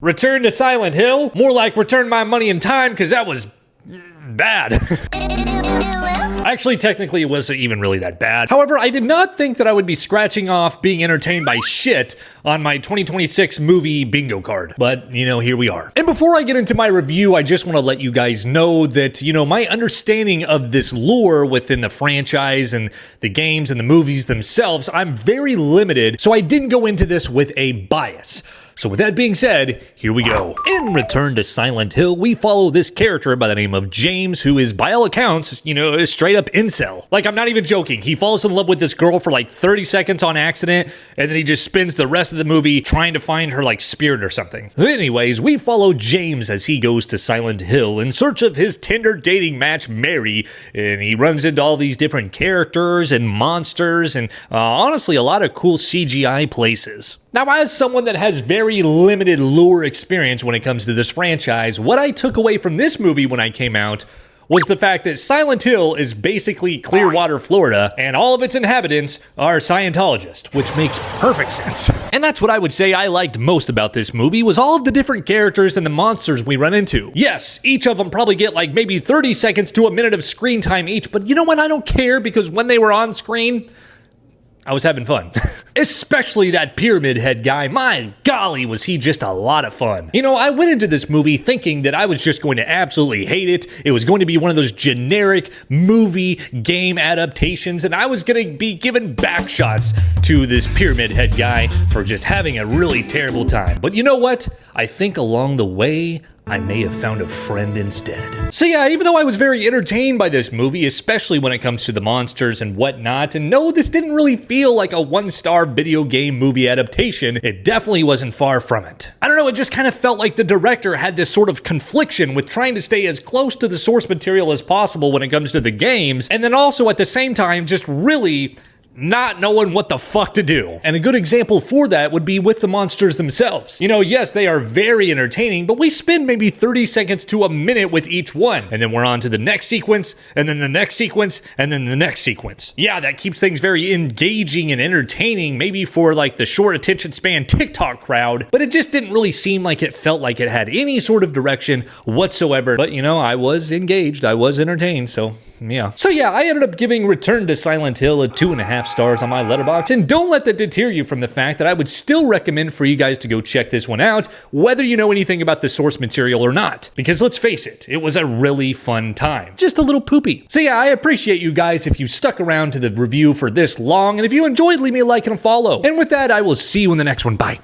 Return to Silent Hill? More like return my money in time, because that was bad. Actually, technically, it wasn't even really that bad. However, I did not think that I would be scratching off being entertained by shit on my 2026 movie bingo card. But, here we are. And before I get into my review, I just want to let you guys know that, my understanding of this lore within the franchise and the games and the movies themselves, I'm very limited, so I didn't go into this with a bias. So with that being said, here we go. In Return to Silent Hill, we follow this character by the name of James, who is, by all accounts, a straight up incel. Like, I'm not even joking. He falls in love with this girl for like 30 seconds on accident, and then he just spends the rest of the movie trying to find her like spirit or something. Anyways, we follow James as he goes to Silent Hill in search of his Tinder dating match, Mary, and he runs into all these different characters and monsters and honestly a lot of cool CGI places. Now, as someone that has very limited lore experience when it comes to this franchise, what I took away from this movie when I came out was the fact that Silent Hill is basically Clearwater, Florida, and all of its inhabitants are Scientologists, which makes perfect sense. And that's what I would say I liked most about this movie, was all of the different characters and the monsters we run into. Yes, each of them probably get like maybe 30 seconds to a minute of screen time each, but you know what? I don't care, because when they were on screen, I was having fun. Especially that Pyramid Head guy. My golly, was he just a lot of fun. I went into this movie thinking that I was just going to absolutely hate it. It was going to be one of those generic movie game adaptations, and I was going to be given back shots to this Pyramid Head guy for just having a really terrible time. But you know what? I think along the way, I may have found a friend instead. So yeah, even though I was very entertained by this movie, especially when it comes to the monsters and whatnot, and no, this didn't really feel like a one-star video game movie adaptation, it definitely wasn't far from it. I don't know, it just kind of felt like the director had this sort of confliction with trying to stay as close to the source material as possible when it comes to the games, and then also at the same time just really not knowing what the fuck to do. And a good example for that would be with the monsters themselves. Yes, they are very entertaining, but we spend maybe 30 seconds to a minute with each one, and then we're on to the next sequence, and then the next sequence, and then the next sequence. Yeah, that keeps things very engaging and entertaining, maybe for like the short attention span TikTok crowd, but it just didn't really seem like it felt like it had any sort of direction whatsoever. But I was engaged, I was entertained, so yeah. So yeah, I ended up giving Return to Silent Hill a 2.5 stars on my Letterboxd, and don't let that deter you from the fact that I would still recommend for you guys to go check this one out, whether you know anything about the source material or not. Because let's face it was a really fun time. Just a little poopy. So yeah, I appreciate you guys if you stuck around to the review for this long, and if you enjoyed, leave me a like and a follow. And with that, I will see you in the next one. Bye.